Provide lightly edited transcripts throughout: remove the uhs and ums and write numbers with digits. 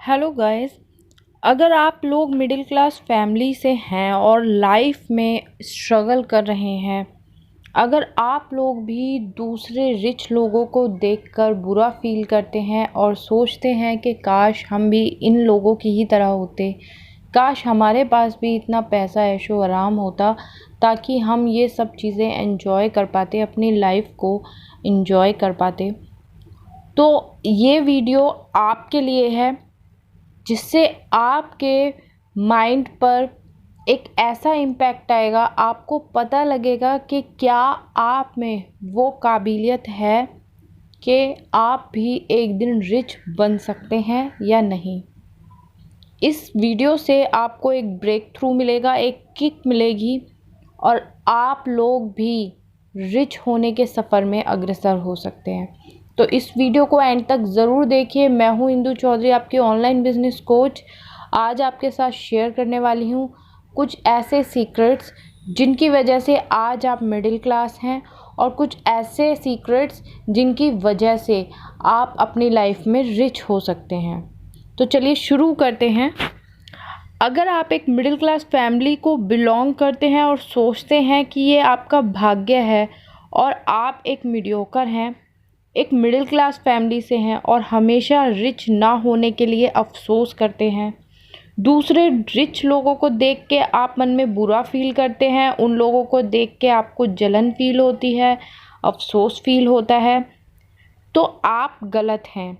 Hello guys. अगर आप लोग मिडिल क्लास फैमिली से हैं और लाइफ में स्ट्रगल कर रहे हैं, अगर आप लोग भी दूसरे रिच लोगों को देखकर बुरा फील करते हैं और सोचते हैं कि काश हम भी इन लोगों की ही तरह होते, काश हमारे पास भी इतना पैसा ऐशो आराम होता ताकि हम ये सब चीज़ें एंजॉय कर पाते, अपनी लाइफ को एंजॉय कर पाते, तो ये वीडियो आपके लिए है, जिससे आपके माइंड पर एक ऐसा इम्पैक्ट आएगा, आपको पता लगेगा कि क्या आप में वो काबिलियत है कि आप भी एक दिन रिच बन सकते हैं या नहीं। इस वीडियो से आपको एक ब्रेक थ्रू मिलेगा, एक किक मिलेगी और आप लोग भी रिच होने के सफ़र में अग्रसर हो सकते हैं। तो इस वीडियो को एंड तक ज़रूर देखिए। मैं हूं इंदु चौधरी, आपकी ऑनलाइन बिजनेस कोच। आज आपके साथ शेयर करने वाली हूं कुछ ऐसे सीक्रेट्स जिनकी वजह से आज आप मिडिल क्लास हैं, और कुछ ऐसे सीक्रेट्स जिनकी वजह से आप अपनी लाइफ में रिच हो सकते हैं। तो चलिए शुरू करते हैं। अगर आप एक मिडिल क्लास फैमिली को बिलोंग करते हैं और सोचते हैं कि ये आपका भाग्य है और आप एक मीडियोकर हैं, एक मिडिल क्लास फैमिली से हैं और हमेशा रिच ना होने के लिए अफसोस करते हैं, दूसरे रिच लोगों को देख के आप मन में बुरा फील करते हैं, उन लोगों को देख के आपको जलन फील होती है, अफसोस फील होता है, तो आप गलत हैं।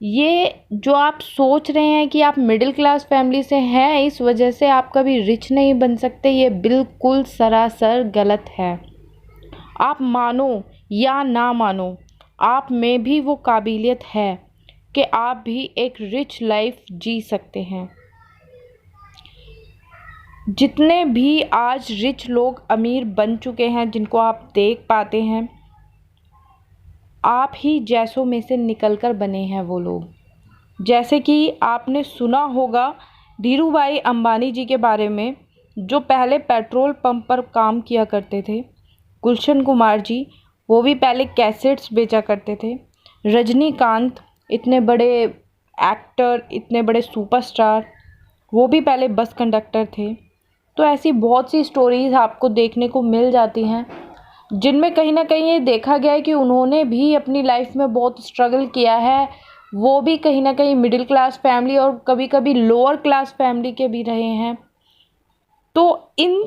ये जो आप सोच रहे हैं कि आप मिडिल क्लास फैमिली से हैं, इस वजह से आप कभी रिच नहीं बन सकते, ये बिल्कुल सरासर गलत है। आप मानो या ना मानो, आप में भी वो काबिलियत है कि आप भी एक रिच लाइफ जी सकते हैं। जितने भी आज रिच लोग अमीर बन चुके हैं, जिनको आप देख पाते हैं, आप ही जैसों में से निकलकर बने हैं वो लोग। जैसे कि आपने सुना होगा धीरू भाई अंबानी जी के बारे में, जो पहले पेट्रोल पंप पर काम किया करते थे। गुलशन कुमार जी, वो भी पहले कैसेट्स बेचा करते थे। रजनीकांत, इतने बड़े एक्टर, इतने बड़े सुपरस्टार, वो भी पहले बस कंडक्टर थे। तो ऐसी बहुत सी स्टोरीज़ आपको देखने को मिल जाती हैं, जिनमें कहीं ना कहीं ये देखा गया है कि उन्होंने भी अपनी लाइफ में बहुत स्ट्रगल किया है। वो भी कहीं ना कहीं मिडिल क्लास फैमिली और कभी कभी लोअर क्लास फैमिली के भी रहे हैं। तो इन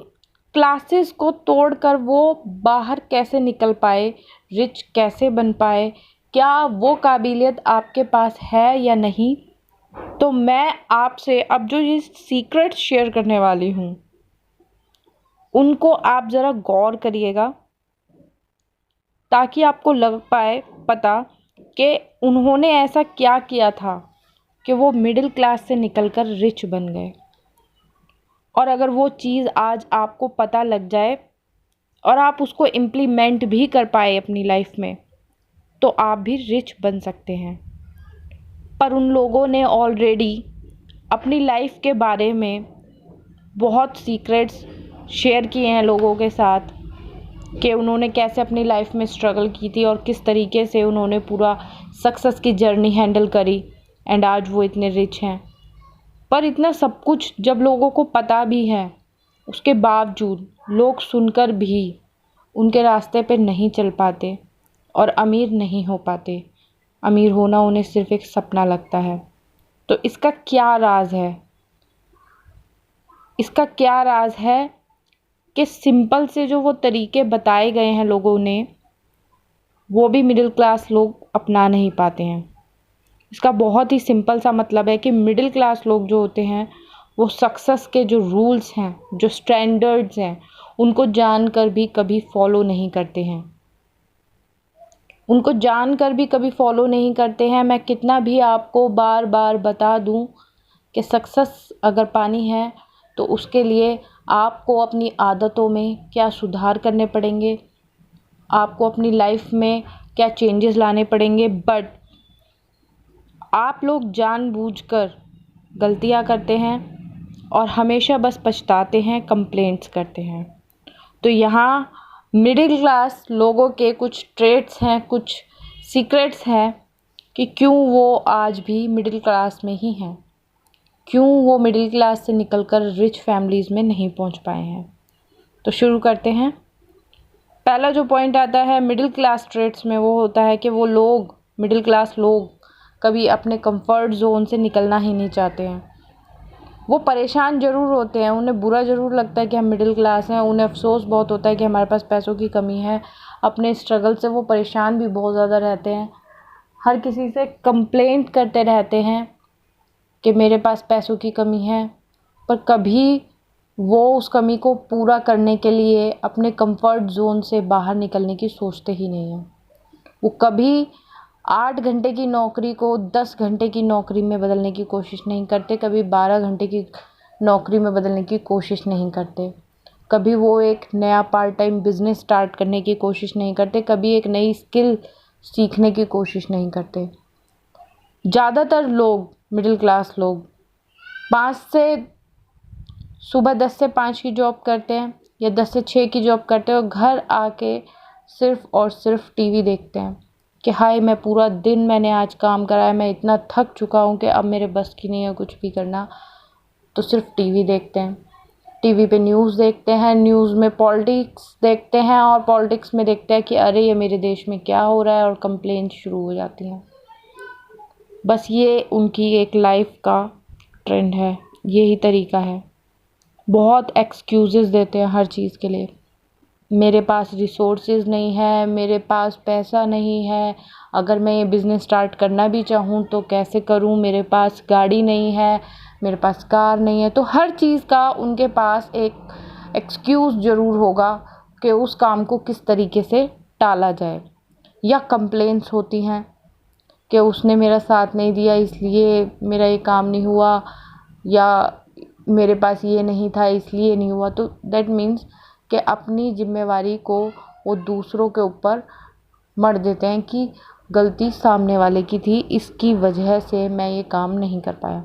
क्लासेस को तोड़कर वो बाहर कैसे निकल पाए, रिच कैसे बन पाए, क्या वो काबिलियत आपके पास है या नहीं। तो मैं आपसे अब जो ये सीक्रेट शेयर करने वाली हूँ, उनको आप ज़रा गौर करिएगा, ताकि आपको लग पाए पता कि उन्होंने ऐसा क्या किया था कि वो मिडिल क्लास से निकलकर रिच बन गए। और अगर वो चीज़ आज आपको पता लग जाए और आप उसको इम्प्लीमेंट भी कर पाए अपनी लाइफ में, तो आप भी रिच बन सकते हैं। पर उन लोगों ने ऑलरेडी अपनी लाइफ के बारे में बहुत सीक्रेट्स शेयर किए हैं लोगों के साथ, कि उन्होंने कैसे अपनी लाइफ में स्ट्रगल की थी और किस तरीके से उन्होंने पूरा सक्सेस की जर्नी हैंडल करी, एंड आज वो इतने रिच हैं। पर इतना सब कुछ जब लोगों को पता भी है, उसके बावजूद लोग सुनकर भी उनके रास्ते पे नहीं चल पाते और अमीर नहीं हो पाते। अमीर होना उन्हें सिर्फ एक सपना लगता है। तो इसका क्या राज है? इसका क्या राज है कि सिंपल से जो वो तरीके बताए गए हैं लोगों ने, वो भी मिडिल क्लास लोग अपना नहीं पाते हैं। इसका बहुत ही सिंपल सा मतलब है कि मिडिल क्लास लोग जो होते हैं, वो सक्सेस के जो रूल्स हैं, जो स्टैंडर्ड्स हैं, उनको जानकर भी कभी फॉलो नहीं करते हैं। उनको जानकर भी कभी फॉलो नहीं करते हैं। मैं कितना भी आपको बार बार बता दूं कि सक्सेस अगर पानी है, तो उसके लिए आपको अपनी आदतों में क्या सुधार करने पड़ेंगे, आपको अपनी लाइफ में क्या चेंजेस लाने पड़ेंगे। बट आप लोग जानबूझकर गलतियां करते हैं और हमेशा बस पछताते हैं, कंप्लेंट्स करते हैं। तो यहाँ मिडिल क्लास लोगों के कुछ ट्रेट्स हैं, कुछ सीक्रेट्स हैं कि क्यों वो आज भी मिडिल क्लास में ही हैं, क्यों वो मिडिल क्लास से निकलकर रिच फैमिलीज़ में नहीं पहुंच पाए हैं। तो शुरू करते हैं। पहला जो पॉइंट आता है मिडिल क्लास ट्रेट्स में, वो होता है कि वो लोग, मिडिल क्लास लोग, कभी अपने कंफर्ट जोन से निकलना ही नहीं चाहते हैं। वो परेशान ज़रूर होते हैं, उन्हें बुरा ज़रूर लगता है कि हम मिडिल क्लास हैं, उन्हें अफसोस बहुत होता है कि हमारे पास पैसों की कमी है। अपने स्ट्रगल से वो परेशान भी बहुत ज़्यादा रहते हैं, हर किसी से कंप्लेंट करते रहते हैं कि मेरे पास पैसों की कमी है, पर कभी वो उस कमी को पूरा करने के लिए अपने कंफर्ट जोन से बाहर निकलने की सोचते ही नहीं हैं। वो कभी 8 घंटे की नौकरी को 10 घंटे की नौकरी में बदलने की कोशिश नहीं करते, कभी 12 घंटे की नौकरी में बदलने की कोशिश नहीं करते, कभी वो एक नया पार्ट टाइम बिजनेस स्टार्ट करने की कोशिश नहीं करते, कभी एक नई स्किल सीखने की कोशिश नहीं करते। ज़्यादातर लोग, मिडिल क्लास लोग, 5 से सुबह 10 से 5 की जॉब करते हैं या 10 से 6 की जॉब करते हैं और घर आके सिर्फ़ और सिर्फ टीवी देखते हैं कि हाय मैं पूरा दिन मैंने आज काम करा है, मैं इतना थक चुका हूँ कि अब मेरे बस की नहीं है कुछ भी करना, तो सिर्फ टीवी देखते हैं। टीवी पे न्यूज़ देखते हैं, न्यूज़ में पॉलिटिक्स देखते हैं और पॉलिटिक्स में देखते हैं कि अरे ये मेरे देश में क्या हो रहा है, और कंप्लेंट शुरू हो जाती हैं। बस ये उनकी एक लाइफ का ट्रेंड है, यही तरीका है। बहुत एक्सक्यूज़ेस देते हैं हर चीज़ के लिए। मेरे पास रिसोर्सेज नहीं है, मेरे पास पैसा नहीं है, अगर मैं ये बिज़नेस स्टार्ट करना भी चाहूँ तो कैसे करूँ, मेरे पास गाड़ी नहीं है, मेरे पास कार नहीं है। तो हर चीज़ का उनके पास एक एक्सक्यूज़ ज़रूर होगा कि उस काम को किस तरीके से टाला जाए। या कंप्लेंट्स होती हैं कि उसने मेरा साथ नहीं दिया इसलिए मेरा ये काम नहीं हुआ, या मेरे पास ये नहीं था इसलिए नहीं हुआ। तो दैट मीन्स कि अपनी जिम्मेवारी को वो दूसरों के ऊपर मढ़ देते हैं कि गलती सामने वाले की थी, इसकी वजह से मैं ये काम नहीं कर पाया।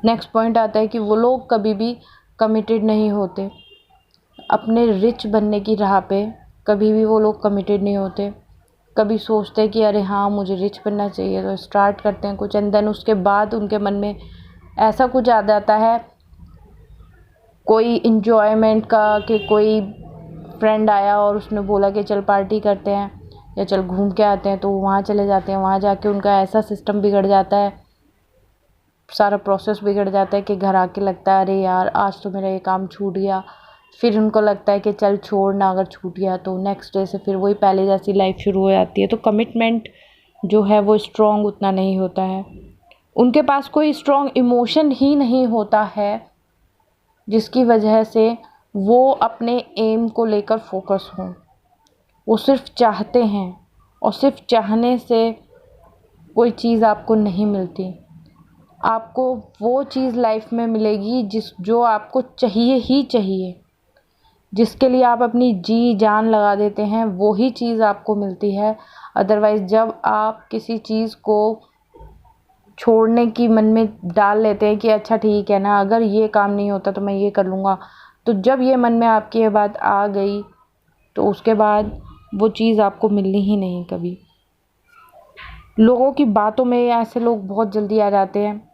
नेक्स्ट पॉइंट आता है कि वो लोग कभी भी कमिटेड नहीं होते अपने रिच बनने की राह पे, कभी भी वो लोग कमिटेड नहीं होते। कभी सोचते हैं कि अरे हाँ मुझे रिच बनना चाहिए, तो स्टार्ट करते हैं कुछ, एंड देन उसके बाद उनके मन में ऐसा कुछ आ जाता है, कोई इन्जॉयमेंट का, कि कोई फ्रेंड आया और उसने बोला कि चल पार्टी करते हैं या चल घूम के आते हैं, तो वहाँ चले जाते हैं। वहाँ जाके उनका ऐसा सिस्टम बिगड़ जाता है, सारा प्रोसेस बिगड़ जाता है कि घर आके लगता है अरे यार आज तो मेरा ये काम छूट गया। फिर उनको लगता है कि चल छोड़ ना, अगर छूट गया तो नेक्स्ट डे से फिर वही पहले जैसी लाइफ शुरू हो जाती है। तो कमिटमेंट जो है वो स्ट्रॉन्ग उतना नहीं होता है, उनके पास कोई स्ट्रॉन्ग इमोशन ही नहीं होता है, जिसकी वजह से वो अपने एम को लेकर फोकस हों। वो सिर्फ चाहते हैं, और सिर्फ चाहने से कोई चीज़ आपको नहीं मिलती। आपको वो चीज़ लाइफ में मिलेगी जो आपको चाहिए ही चाहिए, जिसके लिए आप अपनी जी जान लगा देते हैं, वो ही चीज़ आपको मिलती है। अदरवाइज़ जब आप किसी चीज़ को छोड़ने की मन में डाल लेते हैं कि अच्छा ठीक है ना, अगर ये काम नहीं होता तो मैं ये कर लूँगा, तो जब ये मन में आपकी ये बात आ गई तो उसके बाद वो चीज़ आपको मिलनी ही नहीं कभी। लोगों की बातों में ऐसे लोग बहुत जल्दी आ जाते हैं,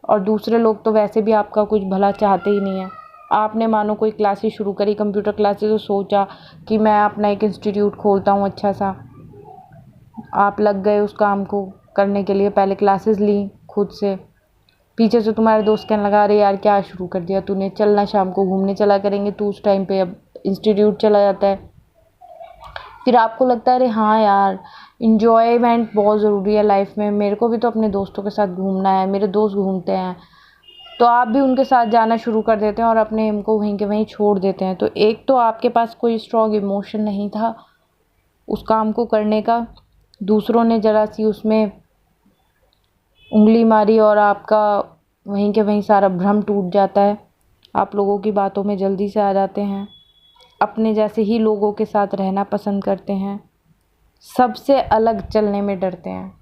और दूसरे लोग तो वैसे भी आपका कुछ भला चाहते ही नहीं है। आपने मानो कोई क्लासेस शुरू करी, कंप्यूटर क्लासेस, तो सोचा कि मैं अपना एक इंस्टीट्यूट खोलता हूँ अच्छा सा, आप लग गए उस काम को करने के लिए, पहले क्लासेस ली खुद से, पीछे से तुम्हारे दोस्त कहने लगा अरे यार क्या शुरू कर दिया तूने, चलना शाम को घूमने चला करेंगे, तू उस टाइम पे अब इंस्टीट्यूट चला जाता है। फिर आपको लगता है अरे हाँ यार इन्जॉयमेंट बहुत ज़रूरी है लाइफ में, मेरे को भी तो अपने दोस्तों के साथ घूमना है, मेरे दोस्त घूमते हैं, तो आप भी उनके साथ जाना शुरू कर देते हैं और अपने एम को वहीं के वहीं छोड़ देते हैं। तो एक तो आपके पास कोई स्ट्रॉन्ग इमोशन नहीं था उस काम को करने का, दूसरों ने ज़रा सी उसमें उंगली मारी और आपका वहीं के वहीं सारा भ्रम टूट जाता है। आप लोगों की बातों में जल्दी से आ जाते हैं, अपने जैसे ही लोगों के साथ रहना पसंद करते हैं, सबसे अलग चलने में डरते हैं।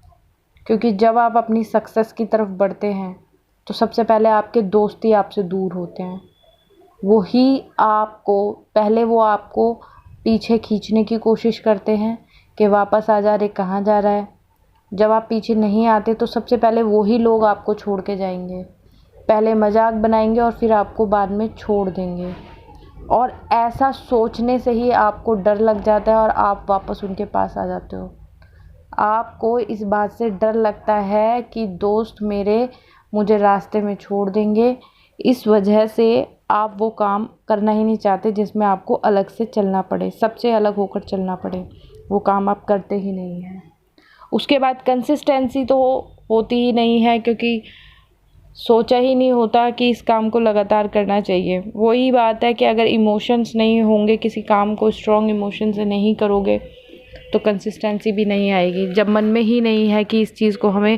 क्योंकि जब आप अपनी सक्सेस की तरफ बढ़ते हैं तो सबसे पहले आपके दोस्त ही आपसे दूर होते हैं, वो आपको पीछे खींचने की कोशिश करते हैं कि वापस आ जा रे, कहाँ जा रहा है, जब आप पीछे नहीं आते तो सबसे पहले वही लोग आपको छोड़ के जाएंगे। पहले मजाक बनाएंगे और फिर आपको बाद में छोड़ देंगे। और ऐसा सोचने से ही आपको डर लग जाता है और आप वापस उनके पास आ जाते हो। आपको इस बात से डर लगता है कि दोस्त मेरे मुझे रास्ते में छोड़ देंगे, इस वजह से आप वो काम करना ही नहीं चाहते जिसमें आपको अलग से चलना पड़े, सबसे अलग होकर चलना पड़े। वो काम आप करते ही नहीं हैं। उसके बाद कंसिस्टेंसी तो होती ही नहीं है, क्योंकि सोचा ही नहीं होता कि इस काम को लगातार करना चाहिए। वही बात है कि अगर इमोशंस नहीं होंगे, किसी काम को स्ट्रॉन्ग इमोशन से नहीं करोगे तो कंसिस्टेंसी भी नहीं आएगी। जब मन में ही नहीं है कि इस चीज़ को हमें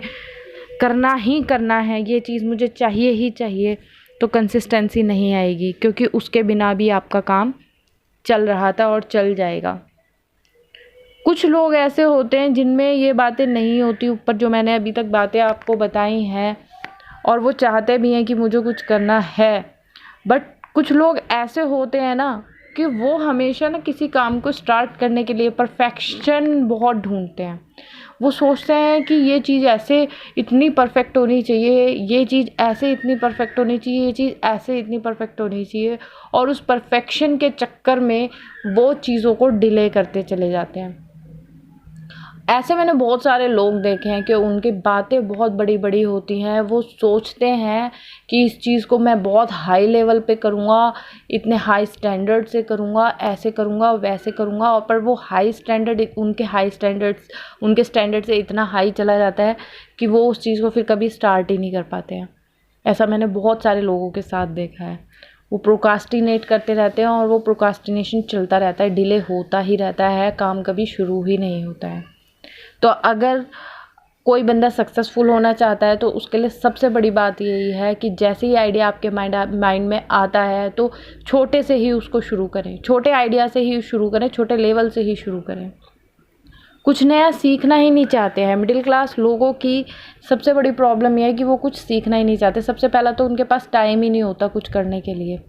करना ही करना है, ये चीज़ मुझे चाहिए ही चाहिए, तो कंसिस्टेंसी नहीं आएगी, क्योंकि उसके बिना भी आपका काम चल रहा था और चल जाएगा। कुछ लोग ऐसे होते हैं जिनमें ये बातें नहीं होती ऊपर, जो मैंने अभी तक बातें आपको बताई हैं, और वो चाहते भी हैं कि मुझे कुछ करना है। बट कुछ लोग ऐसे होते हैं ना कि वो हमेशा ना किसी काम को स्टार्ट करने के लिए परफेक्शन बहुत ढूंढते हैं। वो सोचते हैं कि ये चीज़ ऐसे इतनी परफेक्ट होनी चाहिए, ये चीज़ ऐसे इतनी परफेक्ट होनी चाहिए, ये चीज़ ऐसे इतनी परफेक्ट होनी चाहिए, और उस परफेक्शन के चक्कर में वो चीज़ों को डिले करते चले जाते हैं। ऐसे मैंने बहुत सारे लोग देखे हैं कि उनकी बातें बहुत बड़ी बड़ी होती हैं। वो सोचते हैं कि इस चीज़ को मैं बहुत हाई लेवल पे करूँगा, इतने हाई स्टैंडर्ड से करूँगा, ऐसे करूँगा, वैसे करूँगा, और पर वो हाई स्टैंडर्ड उनके स्टैंडर्ड से इतना हाई चला जाता है कि वो उस चीज़ को फिर कभी स्टार्ट ही नहीं कर पाते हैं। ऐसा मैंने बहुत सारे लोगों के साथ देखा है। वो प्रोक्रास्टिनेट करते रहते हैं और वो प्रोक्रास्टिनेशन चलता रहता है, डिले होता ही रहता है, काम कभी शुरू ही नहीं होता है। तो अगर कोई बंदा सक्सेसफुल होना चाहता है तो उसके लिए सबसे बड़ी बात यही है कि जैसे ही आइडिया आपके माइंड में आता है तो छोटे से ही उसको शुरू करें, छोटे आइडिया से ही शुरू करें, छोटे लेवल से ही शुरू करें। कुछ नया सीखना ही नहीं चाहते हैं। मिडिल क्लास लोगों की सबसे बड़ी प्रॉब्लम यह है कि वो कुछ सीखना ही नहीं चाहते। सबसे पहला तो उनके पास टाइम ही नहीं होता कुछ करने के लिए।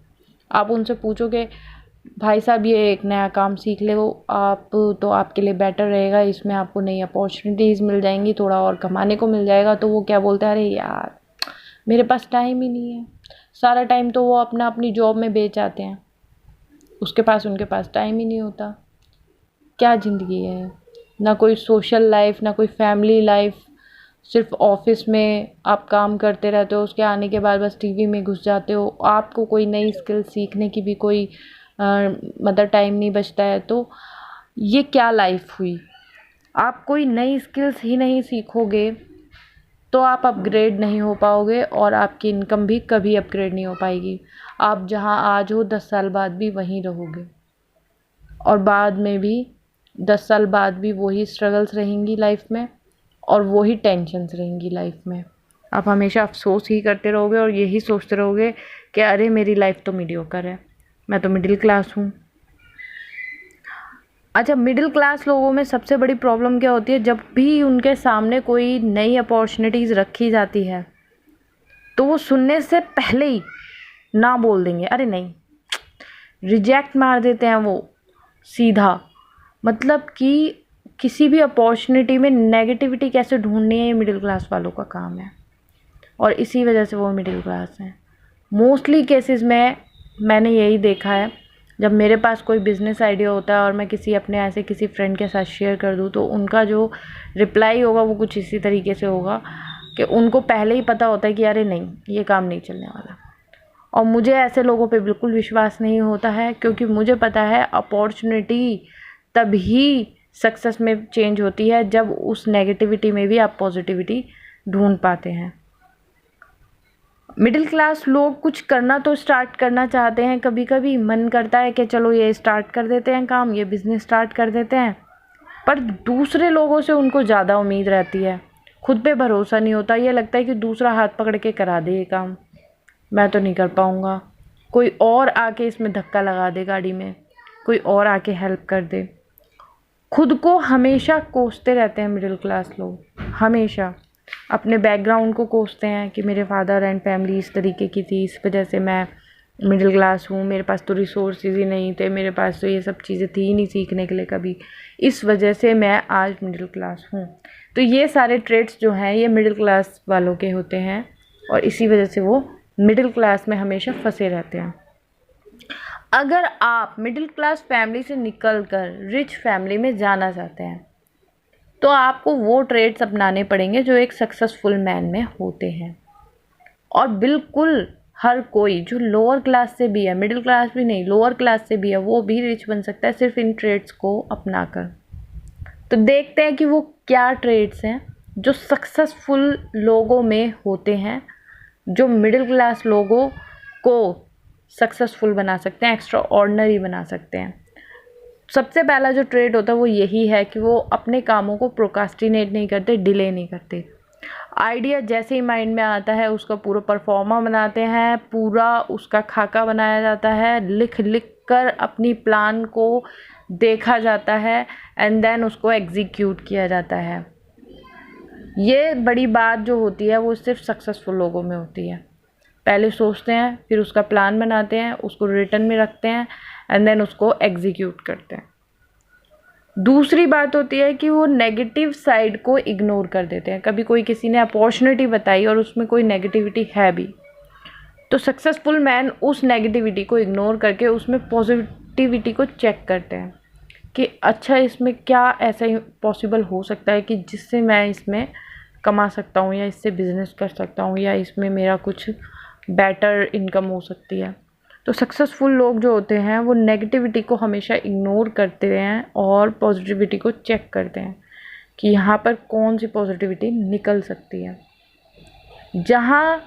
आप उनसे पूछोगे भाई साहब ये एक नया काम सीख ले, वो आप तो आपके लिए बेटर रहेगा, इसमें आपको नई अपॉर्चुनिटीज़ मिल जाएंगी, थोड़ा और कमाने को मिल जाएगा, तो वो क्या बोलते हैं, अरे यार मेरे पास टाइम ही नहीं है। सारा टाइम तो वो अपनी जॉब में बेच आते हैं, उनके पास टाइम ही नहीं होता। क्या ज़िंदगी है, ना कोई सोशल लाइफ, ना कोई फैमिली लाइफ, सिर्फ ऑफिस में आप काम करते रहते हो, उसके आने के बाद बस टीवी में घुस जाते हो। आपको कोई नई स्किल सीखने की भी कोई मतलब टाइम नहीं बचता है। तो ये क्या लाइफ हुई। आप कोई नई स्किल्स ही नहीं सीखोगे तो आप अपग्रेड नहीं हो पाओगे, और आपकी इनकम भी कभी अपग्रेड नहीं हो पाएगी। आप जहां आज हो 10 साल बाद भी वहीं रहोगे, और बाद में भी 10 साल बाद भी वही स्ट्रगल्स रहेंगी लाइफ में, और वही टेंशन्स रहेंगी लाइफ में। आप हमेशा अफसोस ही करते रहोगे और यही सोचते रहोगे कि अरे मेरी लाइफ तो मीडियोकर है, मैं तो मिडिल क्लास हूँ। अच्छा, मिडिल क्लास लोगों में सबसे बड़ी प्रॉब्लम क्या होती है, जब भी उनके सामने कोई नई अपॉर्चुनिटीज़ रखी जाती है तो वो सुनने से पहले ही ना बोल देंगे, अरे नहीं, रिजेक्ट मार देते हैं वो सीधा। मतलब कि किसी भी अपॉर्चुनिटी में नेगेटिविटी कैसे ढूंढनी है, ये मिडिल क्लास वालों का काम है, और इसी वजह से वो मिडिल क्लास हैं। मोस्टली केसेस में मैंने यही देखा है, जब मेरे पास कोई बिज़नेस आइडिया होता है और मैं किसी फ्रेंड के साथ शेयर कर दूँ तो उनका जो रिप्लाई होगा वो कुछ इसी तरीके से होगा कि उनको पहले ही पता होता है कि अरे नहीं, ये काम नहीं चलने वाला। और मुझे ऐसे लोगों पे बिल्कुल विश्वास नहीं होता है, क्योंकि मुझे पता है अपॉर्चुनिटी तभी सक्सेस में चेंज होती है जब उस नेगेटिविटी में भी आप पॉजिटिविटी ढूंढ पाते हैं। मिडिल क्लास लोग कुछ करना तो स्टार्ट करना चाहते हैं, कभी कभी मन करता है कि चलो ये स्टार्ट कर देते हैं काम, ये बिज़नेस स्टार्ट कर देते हैं, पर दूसरे लोगों से उनको ज़्यादा उम्मीद रहती है, खुद पे भरोसा नहीं होता। ये लगता है कि दूसरा हाथ पकड़ के करा दे ये काम, मैं तो नहीं कर पाऊँगा, कोई और आके इसमें धक्का लगा दे गाड़ी में, कोई और आके हेल्प कर दे। खुद को हमेशा कोसते रहते हैं मिडिल क्लास लोग, हमेशा अपने बैकग्राउंड को कोसते हैं कि मेरे फादर एंड फैमिली इस तरीके की थी, इस वजह से मैं मिडिल क्लास हूँ, मेरे पास तो रिसोर्सेज ही नहीं थे, मेरे पास तो ये सब चीज़ें थी ही नहीं सीखने के लिए कभी, इस वजह से मैं आज मिडिल क्लास हूँ। तो ये सारे ट्रेड्स जो हैं ये मिडिल क्लास वालों के होते हैं और इसी वजह से वो मिडिल क्लास में हमेशा फंसे रहते हैं। अगर आप मिडिल क्लास फैमिली से निकल कर रिच फैमिली में जाना चाहते हैं तो आपको वो ट्रेड्स अपनाने पड़ेंगे जो एक सक्सेसफुल मैन में होते हैं। और बिल्कुल हर कोई जो लोअर क्लास से भी है, मिडिल क्लास भी नहीं, लोअर क्लास से भी है, वो भी रिच बन सकता है सिर्फ इन ट्रेड्स को अपनाकर। तो देखते हैं कि वो क्या ट्रेड्स हैं जो सक्सेसफुल लोगों में होते हैं, जो मिडिल क्लास लोगों को सक्सेसफुल बना सकते हैं, एक्स्ट्रा ऑर्डिनरी बना सकते हैं। सबसे पहला जो ट्रेड होता है वो यही है कि वो अपने कामों को प्रोकास्टिनेट नहीं करते, डिले नहीं करते। आइडिया जैसे ही माइंड में आता है उसका पूरा परफॉर्मा बनाते हैं, पूरा उसका खाका बनाया जाता है, लिख लिख कर अपनी प्लान को देखा जाता है एंड देन उसको एग्जीक्यूट किया जाता है। ये बड़ी बात जो होती है वो सिर्फ सक्सेसफुल लोगों में होती है। पहले सोचते हैं, फिर उसका प्लान बनाते हैं, उसको रिटर्न में रखते हैं एंड देन उसको एग्जीक्यूट करते हैं। दूसरी बात होती है कि वो नेगेटिव साइड को इग्नोर कर देते हैं। कभी कोई किसी ने अपॉर्चुनिटी बताई और उसमें कोई नेगेटिविटी है भी, तो सक्सेसफुल मैन उस नेगेटिविटी को इग्नोर करके उसमें पॉजिटिविटी को चेक करते हैं कि अच्छा इसमें क्या ऐसा पॉसिबल हो सकता है कि जिससे मैं इसमें कमा सकता हूँ या इससे बिज़नेस कर सकता हूँ या इसमें मेरा कुछ बेटर इनकम हो सकती है। तो सक्सेसफुल लोग जो होते हैं वो नेगेटिविटी को हमेशा इग्नोर करते हैं और पॉजिटिविटी को चेक करते हैं कि यहाँ पर कौन सी पॉजिटिविटी निकल सकती है। जहाँ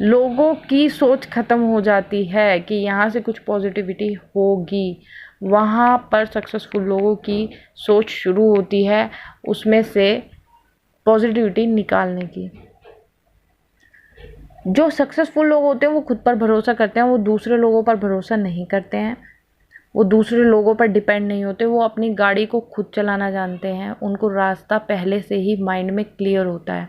लोगों की सोच ख़त्म हो जाती है कि यहाँ से कुछ पॉजिटिविटी होगी, वहाँ पर सक्सेसफुल लोगों की सोच शुरू होती है उसमें से पॉजिटिविटी निकालने की। जो सक्सेसफुल लोग होते हैं वो खुद पर भरोसा करते हैं, वो दूसरे लोगों पर भरोसा नहीं करते हैं, वो दूसरे लोगों पर डिपेंड नहीं होते, वो अपनी गाड़ी को खुद चलाना जानते हैं, उनको रास्ता पहले से ही माइंड में क्लियर होता है।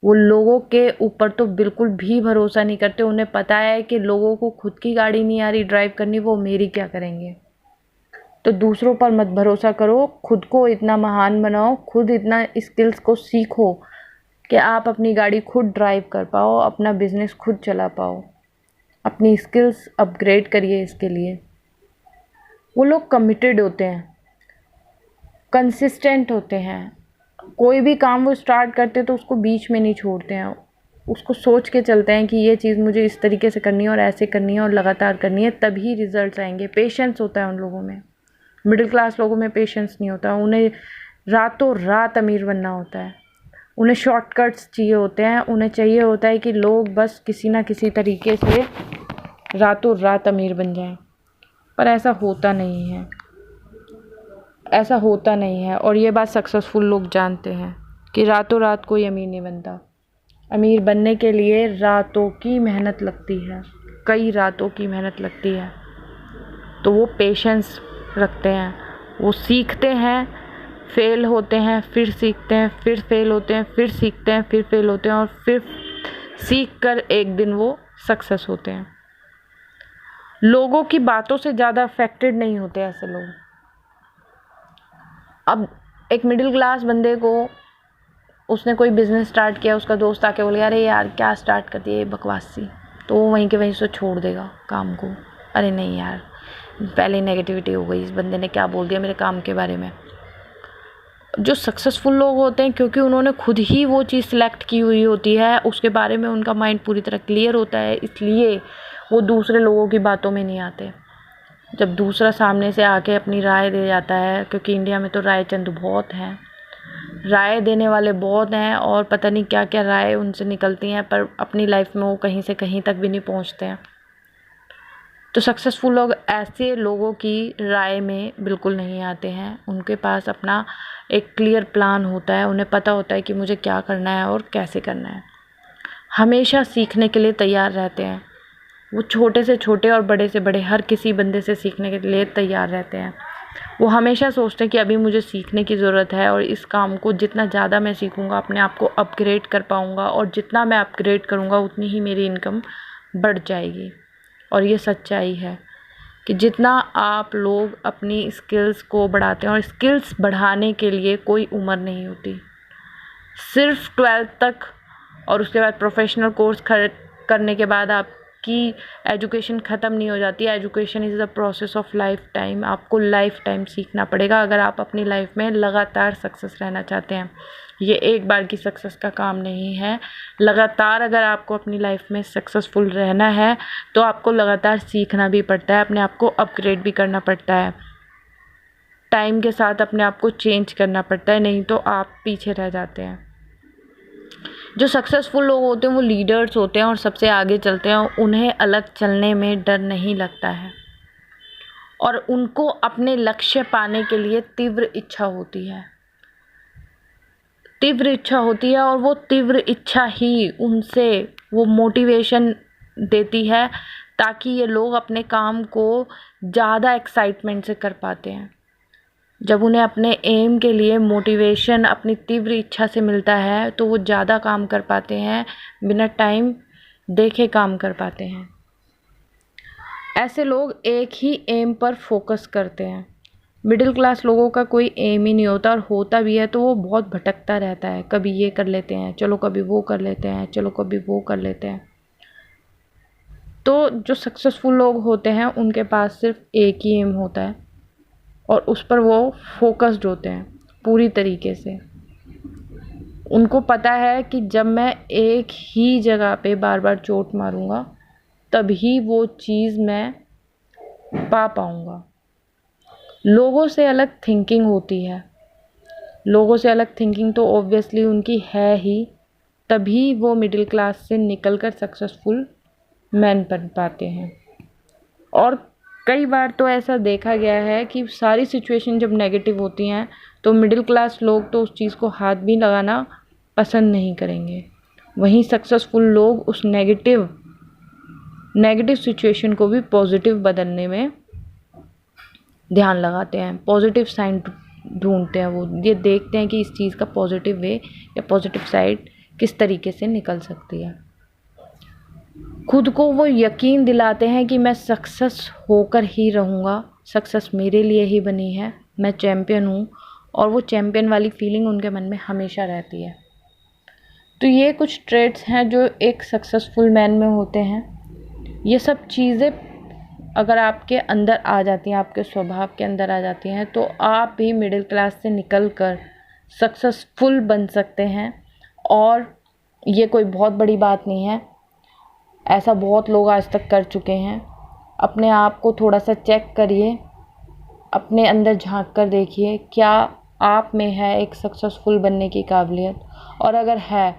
वो लोगों के ऊपर तो बिल्कुल भी भरोसा नहीं करते, उन्हें पता है कि लोगों को खुद की गाड़ी नहीं आ रही ड्राइव करनी, वो मेरी क्या करेंगे। तो दूसरों पर मत भरोसा करो, खुद को इतना महान बनाओ, खुद इतना स्किल्स को सीखो कि आप अपनी गाड़ी खुद ड्राइव कर पाओ, अपना बिजनेस खुद चला पाओ। अपनी स्किल्स अपग्रेड करिए इसके लिए। वो लोग कमिटेड होते हैं, कंसिस्टेंट होते हैं, कोई भी काम वो स्टार्ट करते तो उसको बीच में नहीं छोड़ते हैं, उसको सोच के चलते हैं कि ये चीज़ मुझे इस तरीके से करनी है और ऐसे करनी है और लगातार करनी है, तभी रिजल्ट्स आएंगे। पेशेंस होता है उन लोगों में। मिडिल क्लास लोगों में पेशेंस नहीं होता, उन्हें रातों रात अमीर बनना होता है, उन्हें शॉर्टकट्स चाहिए होते हैं, उन्हें चाहिए होता है कि लोग बस किसी ना किसी तरीके से रातों रात अमीर बन जाएं। पर ऐसा होता नहीं है, ऐसा होता नहीं है। और ये बात सक्सेसफुल लोग जानते हैं कि रातों रात कोई अमीर नहीं बनता। अमीर बनने के लिए रातों की मेहनत लगती है, कई रातों की मेहनत लगती है। तो वो पेशेंस रखते हैं, वो सीखते हैं, फेल होते हैं, फिर सीखते हैं, फिर फेल होते हैं, फिर सीखते हैं, फिर फेल होते हैं और फिर सीख कर एक दिन वो सक्सेस होते हैं। लोगों की बातों से ज़्यादा अफेक्टेड नहीं होते ऐसे लोग। अब एक मिडिल क्लास बंदे को, उसने कोई बिज़नेस स्टार्ट किया, उसका दोस्त आके बोले अरे यार क्या स्टार्ट कर दिया ये बकवास सी, तो वो वहीं के वहीं से छोड़ देगा काम को। अरे नहीं यार, पहले नेगेटिविटी हो गई, इस बंदे ने क्या बोल दिया मेरे काम के बारे में। जो सक्सेसफुल लोग होते हैं, क्योंकि उन्होंने खुद ही वो चीज़ सिलेक्ट की हुई होती है, उसके बारे में उनका माइंड पूरी तरह क्लियर होता है, इसलिए वो दूसरे लोगों की बातों में नहीं आते। जब दूसरा सामने से आके अपनी राय दे जाता है, क्योंकि इंडिया में तो राय चंद बहुत हैं, राय देने वाले बहुत हैं और पता नहीं क्या क्या राय उनसे निकलती हैं, पर अपनी लाइफ में वो कहीं से कहीं तक भी नहीं पहुंचते हैं। तो सक्सेसफुल लोग ऐसे लोगों की राय में बिल्कुल नहीं आते हैं। उनके पास अपना एक क्लियर प्लान होता है, उन्हें पता होता है कि मुझे क्या करना है और कैसे करना है। हमेशा सीखने के लिए तैयार रहते हैं। वो छोटे से छोटे और बड़े से बड़े हर किसी बंदे से सीखने के लिए तैयार रहते हैं। वो हमेशा सोचते हैं कि अभी मुझे सीखने की ज़रूरत है और इस काम को जितना ज़्यादा मैं सीखूँगा अपने आप को अपग्रेड कर पाऊँगा, और जितना मैं अपग्रेड करूँगा उतनी ही मेरी इनकम बढ़ जाएगी। और ये सच्चाई है कि जितना आप लोग अपनी स्किल्स को बढ़ाते हैं, और स्किल्स बढ़ाने के लिए कोई उम्र नहीं होती, सिर्फ 12th तक और उसके बाद प्रोफेशनल कोर्स करने के बाद आपकी एजुकेशन ख़त्म नहीं हो जाती। Education is the process of life time. आपको लाइफ टाइम सीखना पड़ेगा अगर आप अपनी लाइफ में लगातार सक्सेस रहना चाहते हैं। ये एक बार की सक्सेस का काम नहीं है। लगातार अगर आपको अपनी लाइफ में सक्सेसफुल रहना है तो आपको लगातार सीखना भी पड़ता है, अपने आप को अपग्रेड भी करना पड़ता है, टाइम के साथ अपने आप को चेंज करना पड़ता है, नहीं तो आप पीछे रह जाते हैं। जो सक्सेसफुल लोग होते हैं वो लीडर्स होते हैं और सबसे आगे चलते हैं, उन्हें अलग चलने में डर नहीं लगता है और उनको अपने लक्ष्य पाने के लिए तीव्र इच्छा होती है, और वो तीव्र इच्छा ही उनसे वो मोटिवेशन देती है ताकि ये लोग अपने काम को ज़्यादा एक्साइटमेंट से कर पाते हैं। जब उन्हें अपने एम के लिए मोटिवेशन अपनी तीव्र इच्छा से मिलता है तो वो ज़्यादा काम कर पाते हैं, बिना टाइम देखे काम कर पाते हैं। ऐसे लोग एक ही एम पर फोकस करते हैं। मिडिल क्लास लोगों का कोई एम ही नहीं होता, और होता भी है तो वो बहुत भटकता रहता है। कभी ये कर लेते हैं, चलो कभी वो कर लेते हैं, चलो कभी वो कर लेते हैं। तो जो सक्सेसफुल लोग होते हैं उनके पास सिर्फ एक ही एम होता है और उस पर वो फोकस्ड होते हैं पूरी तरीके से। उनको पता है कि जब मैं एक ही जगह पे बार बार चोट मारूंगा तभी वो चीज़ मैं पा पाऊंगा। लोगों से अलग थिंकिंग होती है, लोगों से अलग थिंकिंग तो ऑब्वियसली उनकी है ही, तभी वो मिडिल क्लास से निकलकर सक्सेसफुल मैन बन पाते हैं। और कई बार तो ऐसा देखा गया है कि सारी सिचुएशन जब नेगेटिव होती हैं तो मिडिल क्लास लोग तो उस चीज़ को हाथ भी लगाना पसंद नहीं करेंगे, वहीं सक्सेसफुल लोग उस नेगेटिव सिचुएशन को भी पॉजिटिव बदलने में ध्यान लगाते हैं, पॉजिटिव साइन ढूंढते हैं। वो ये देखते हैं कि इस चीज़ का पॉजिटिव वे या पॉजिटिव साइड किस तरीके से निकल सकती है। खुद को वो यकीन दिलाते हैं कि मैं सक्सेस होकर ही रहूँगा, सक्सेस मेरे लिए ही बनी है, मैं चैम्पियन हूँ, और वो चैम्पियन वाली फीलिंग उनके मन में हमेशा रहती है। तो ये कुछ ट्रेड्स हैं जो एक सक्सेसफुल मैन में होते हैं। ये सब चीज़ें अगर आपके अंदर आ जाती हैं, आपके स्वभाव के अंदर आ जाती हैं, तो आप भी मिडिल क्लास से निकलकर सक्सेसफुल बन सकते हैं। और ये कोई बहुत बड़ी बात नहीं है, ऐसा बहुत लोग आज तक कर चुके हैं। अपने आप को थोड़ा सा चेक करिए, अपने अंदर झांक कर देखिए क्या आप में है एक सक्सेसफुल बनने की काबिलियत, और अगर है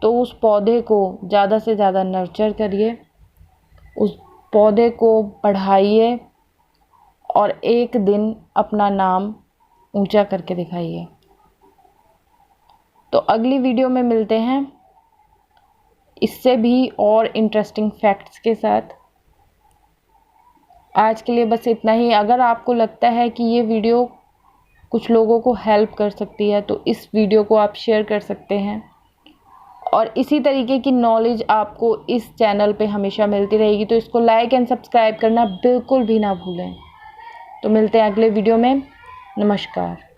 तो उस पौधे को ज़्यादा से ज़्यादा नर्चर करिए, उस पौधे को बढ़ाइए और एक दिन अपना नाम ऊंचा करके दिखाइए। तो अगली वीडियो में मिलते हैं इससे भी और इंटरेस्टिंग फैक्ट्स के साथ। आज के लिए बस इतना ही। अगर आपको लगता है कि ये वीडियो कुछ लोगों को हेल्प कर सकती है तो इस वीडियो को आप शेयर कर सकते हैं, और इसी तरीके की नॉलेज आपको इस चैनल पे हमेशा मिलती रहेगी, तो इसको लाइक एंड सब्सक्राइब करना बिल्कुल भी ना भूलें। तो मिलते हैं अगले वीडियो में। नमस्कार।